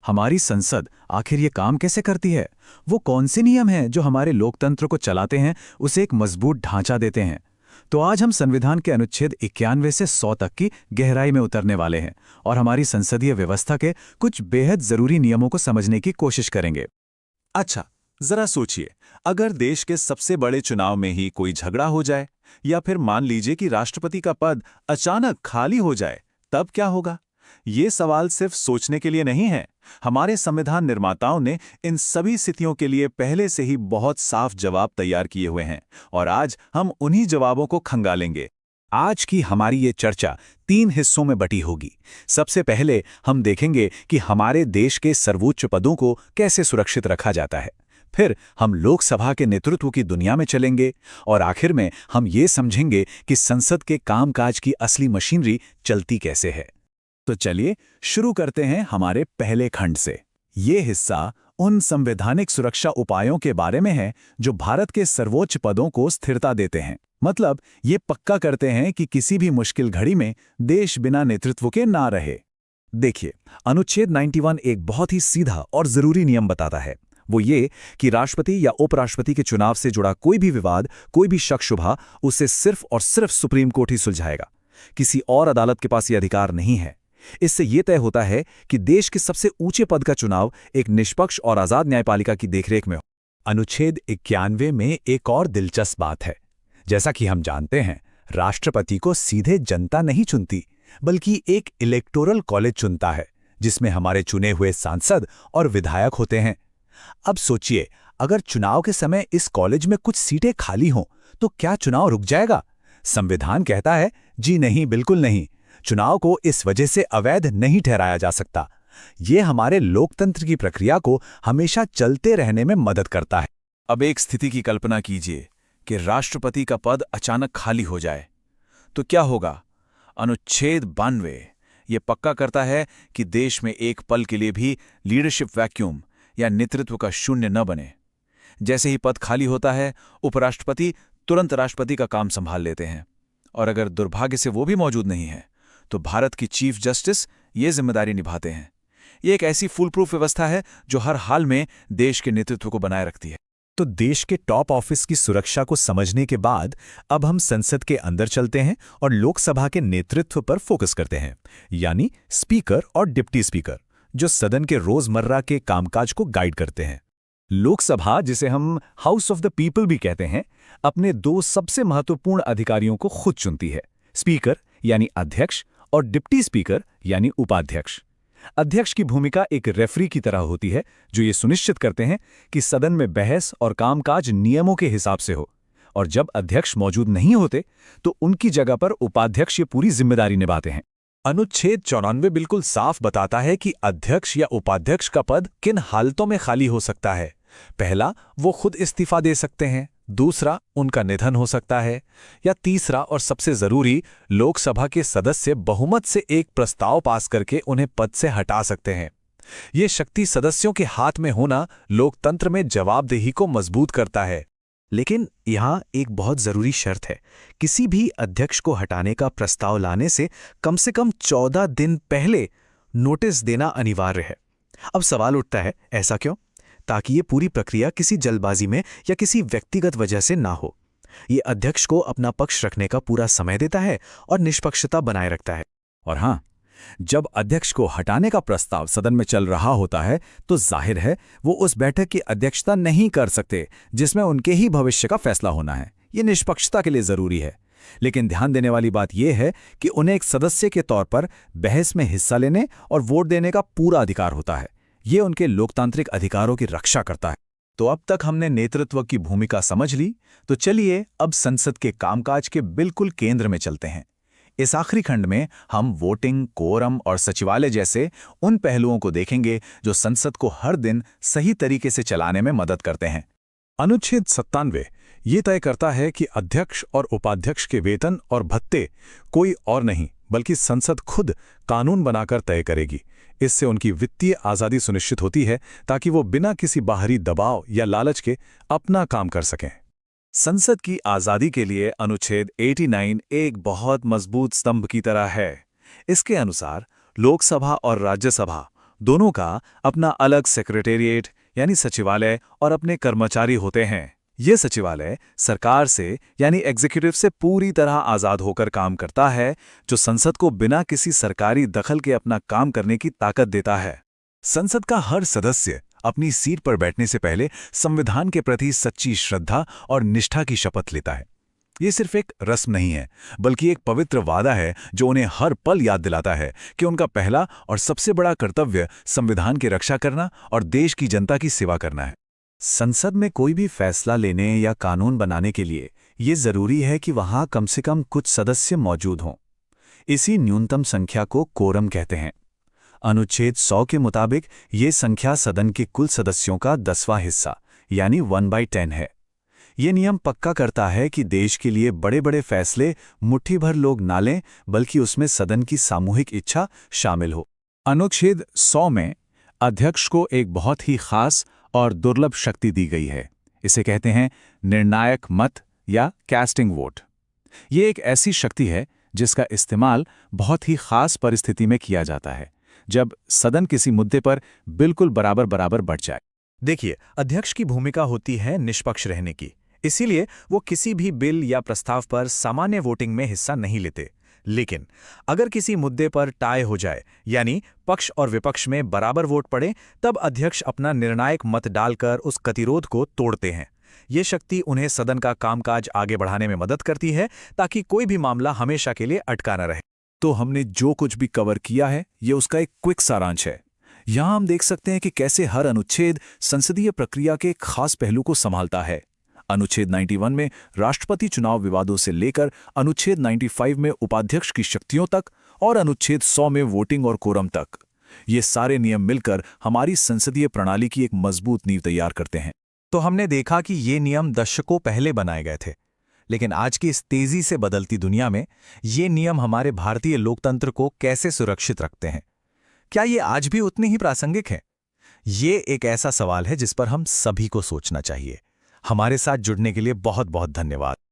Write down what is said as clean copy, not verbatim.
हमारी संसद आखिर ये काम कैसे करती है? वो कौन से नियम हैं जो हमारे लोकतंत्र को चलाते हैं, उसे एक मजबूत ढांचा देते हैं? तो आज हम संविधान के अनुच्छेद 91 से 100 तक की गहराई में उतरने वाले हैं और हमारी संसदीय व्यवस्था के कुछ बेहद जरूरी नियमों को समझने की कोशिश करेंगे। अच्छा, जरा सोचिए, अगर देश के सबसे बड़े चुनाव में ही कोई झगड़ा हो जाए या फिर मान लीजिए कि राष्ट्रपति का पद अचानक खाली हो जाए, तब क्या होगा? ये सवाल सिर्फ सोचने के लिए नहीं है। हमारे संविधान निर्माताओं ने इन सभी स्थितियों के लिए पहले से ही बहुत साफ जवाब तैयार किए हुए हैं और आज हम उन्हीं जवाबों को खंगालेंगे। आज की हमारी ये चर्चा 3 हिस्सों में बटी होगी। सबसे पहले हम देखेंगे कि हमारे देश के सर्वोच्च पदों को कैसे सुरक्षित रखा जाता है। फिर हम लोकसभा के नेतृत्व की दुनिया में चलेंगे और आखिर में हम ये समझेंगे कि संसद के कामकाज की असली मशीनरी चलती कैसे है। तो चलिए शुरू करते हैं हमारे पहले खंड से। ये हिस्सा उन संवैधानिक सुरक्षा उपायों के बारे में है जो भारत के सर्वोच्च पदों को स्थिरता देते हैं। मतलब ये पक्का करते हैं कि किसी भी मुश्किल घड़ी में देश बिना नेतृत्व के ना रहे। देखिए, अनुच्छेद 91 एक बहुत ही सीधा और जरूरी नियम बताता है। वो ये कि राष्ट्रपति या उपराष्ट्रपति के चुनाव से जुड़ा कोई भी विवाद, कोई भी शक शुबा, उसे सिर्फ और सिर्फ सुप्रीम कोर्ट ही सुलझाएगा। किसी और अदालत के पास ये अधिकार नहीं है। इससे यह तय होता है कि देश के सबसे ऊंचे पद का चुनाव एक निष्पक्ष और आजाद न्यायपालिका की देखरेख में हो। अनुच्छेद 91 में एक और दिलचस्प बात है। जैसा कि हम जानते हैं, राष्ट्रपति को सीधे जनता नहीं चुनती, बल्कि एक इलेक्टोरल कॉलेज चुनता है, जिसमें हमारे चुने हुए सांसद और विधायक होते हैं। अब सोचिए, अगर चुनाव के समय इस कॉलेज में कुछ सीटें खाली हों, तो क्या चुनाव रुक जाएगा? संविधान कहता है, जी नहीं, बिल्कुल नहीं। चुनाव को इस वजह से अवैध नहीं ठहराया जा सकता। ये हमारे लोकतंत्र की प्रक्रिया को हमेशा चलते रहने में मदद करता है। अब एक स्थिति की कल्पना कीजिए कि राष्ट्रपति का पद अचानक खाली हो जाए, तो क्या होगा? अनुच्छेद 92 ये पक्का करता है कि देश में एक पल के लिए भी लीडरशिप वैक्यूम या नेतृत्व का शून्य न बने। जैसे ही पद खाली होता है, उपराष्ट्रपति तुरंत राष्ट्रपति का काम संभाल लेते हैं और अगर दुर्भाग्य से वो भी मौजूद नहीं है, तो भारत की चीफ जस्टिस ये जिम्मेदारी निभाते हैं। ये एक ऐसी फुल प्रूफ व्यवस्था है जो हर हाल में देश के नेतृत्व को बनाए रखती है। तो देश के टॉप ऑफिस की सुरक्षा को समझने के बाद अब हम संसद के अंदर चलते हैं और लोकसभा के नेतृत्व पर फोकस करते हैं, यानी स्पीकर और डिप्टी स्पीकर, जो सदन के रोजमर्रा के कामकाज को गाइड करते हैं। लोकसभा, जिसे हम हाउस ऑफ द पीपल भी कहते हैं, अपने 2 सबसे महत्वपूर्ण अधिकारियों को खुद चुनती है, स्पीकर यानी अध्यक्ष और डिप्टी स्पीकर यानी उपाध्यक्ष। अध्यक्ष की भूमिका एक रेफरी की तरह होती है, जो ये सुनिश्चित करते हैं कि सदन में बहस और कामकाज नियमों के हिसाब से हो, और जब अध्यक्ष मौजूद नहीं होते तो उनकी जगह पर उपाध्यक्ष ये पूरी जिम्मेदारी निभाते हैं। अनुच्छेद 94 बिल्कुल साफ बताता है कि अध्यक्ष या उपाध्यक्ष का पद किन हालतों में खाली हो सकता है। पहला, वो खुद इस्तीफा दे सकते हैं। दूसरा, उनका निधन हो सकता है। या तीसरा और सबसे जरूरी, लोकसभा के सदस्य बहुमत से एक प्रस्ताव पास करके उन्हें पद से हटा सकते हैं। ये शक्ति सदस्यों के हाथ में होना लोकतंत्र में जवाबदेही को मजबूत करता है। लेकिन यहाँ एक बहुत जरूरी शर्त है। किसी भी अध्यक्ष को हटाने का प्रस्ताव लाने से कम 14 दिन पहले नोटिस देना अनिवार्य है। अब सवाल उठता है, ऐसा क्यों? ताकि ये पूरी प्रक्रिया किसी जल्दबाजी में या किसी व्यक्तिगत वजह से ना हो। ये अध्यक्ष को अपना पक्ष रखने का पूरा समय देता है और निष्पक्षता बनाए रखता है। और हाँ, जब अध्यक्ष को हटाने का प्रस्ताव सदन में चल रहा होता है, तो जाहिर है वो उस बैठक की अध्यक्षता नहीं कर सकते जिसमें उनके ही भविष्य का फैसला होना है। ये निष्पक्षता के लिए जरूरी है। लेकिन ध्यान देने वाली बात यह है कि उन्हें एक सदस्य के तौर पर बहस में हिस्सा लेने और वोट देने का पूरा अधिकार होता है। ये उनके लोकतांत्रिक अधिकारों की रक्षा करता है। तो अब तक हमने नेतृत्व की भूमिका समझ ली, तो चलिए अब संसद के कामकाज के बिल्कुल केंद्र में चलते हैं। इस आखिरी खंड में हम वोटिंग, कोरम और सचिवालय जैसे उन पहलुओं को देखेंगे जो संसद को हर दिन सही तरीके से चलाने में मदद करते हैं। अनुच्छेद 97 ये तय करता है कि अध्यक्ष और उपाध्यक्ष के वेतन और भत्ते कोई और नहीं बल्कि संसद खुद कानून बनाकर तय करेगी। इससे उनकी वित्तीय आज़ादी सुनिश्चित होती है ताकि वो बिना किसी बाहरी दबाव या लालच के अपना काम कर सकें। संसद की आज़ादी के लिए अनुच्छेद 89 एक बहुत मजबूत स्तंभ की तरह है। इसके अनुसार लोकसभा और राज्यसभा दोनों का अपना अलग सेक्रेटेरिएट यानी सचिवालय और अपने कर्मचारी होते हैं। ये सचिवालय सरकार से यानी एग्जीक्यूटिव से पूरी तरह आज़ाद होकर काम करता है, जो संसद को बिना किसी सरकारी दखल के अपना काम करने की ताकत देता है। संसद का हर सदस्य अपनी सीट पर बैठने से पहले संविधान के प्रति सच्ची श्रद्धा और निष्ठा की शपथ लेता है। ये सिर्फ एक रस्म नहीं है, बल्कि एक पवित्र वादा है जो उन्हें हर पल याद दिलाता है कि उनका पहला और सबसे बड़ा कर्तव्य संविधान की रक्षा करना और देश की जनता की सेवा करना है। संसद में कोई भी फैसला लेने या कानून बनाने के लिए ये जरूरी है कि वहां कम से कम कुछ सदस्य मौजूद हों। इसी न्यूनतम संख्या को कोरम कहते हैं। अनुच्छेद 100 के मुताबिक ये संख्या सदन के कुल सदस्यों का 10वां हिस्सा यानी 1/10 है। ये नियम पक्का करता है कि देश के लिए बड़े बड़े फैसले मुट्ठी भर लोग ना लें, बल्कि उसमें सदन की सामूहिक इच्छा शामिल हो। अनुच्छेद 100 में अध्यक्ष को एक बहुत ही खास और दुर्लभ शक्ति दी गई है। इसे कहते हैं निर्णायक मत या कास्टिंग वोट। ये एक ऐसी शक्ति है जिसका इस्तेमाल बहुत ही खास परिस्थिति में किया जाता है, जब सदन किसी मुद्दे पर बिल्कुल बराबर बराबर बढ़ जाए। देखिए, अध्यक्ष की भूमिका होती है निष्पक्ष रहने की। इसीलिए वो किसी भी बिल या प्रस्ताव पर सामान्य वोटिंग में हिस्सा नहीं लेते। लेकिन अगर किसी मुद्दे पर टाई हो जाए, यानी पक्ष और विपक्ष में बराबर वोट पड़े, तब अध्यक्ष अपना निर्णायक मत डालकर उस गतिरोध को तोड़ते हैं। ये शक्ति उन्हें सदन का कामकाज आगे बढ़ाने में मदद करती है, ताकि कोई भी मामला हमेशा के लिए अटका न रहे। तो हमने जो कुछ भी कवर किया है, ये उसका एक क्विक सारांश है। यहाँ हम देख सकते हैं कि कैसे हर अनुच्छेद संसदीय प्रक्रिया के खास पहलू को संभालता है। अनुच्छेद 91 में राष्ट्रपति चुनाव विवादों से लेकर अनुच्छेद 95 में उपाध्यक्ष की शक्तियों तक और अनुच्छेद 100 में वोटिंग और कोरम तक, ये सारे नियम मिलकर हमारी संसदीय प्रणाली की एक मजबूत नींव तैयार करते हैं। तो हमने देखा कि ये नियम दशकों पहले बनाए गए थे, लेकिन आज की इस तेजी से बदलती दुनिया में ये नियम हमारे भारतीय लोकतंत्र को कैसे सुरक्षित रखते हैं? क्या ये आज भी उतने ही प्रासंगिक हैं? ये एक ऐसा सवाल है जिस पर हम सभी को सोचना चाहिए। हमारे साथ जुड़ने के लिए बहुत बहुत धन्यवाद।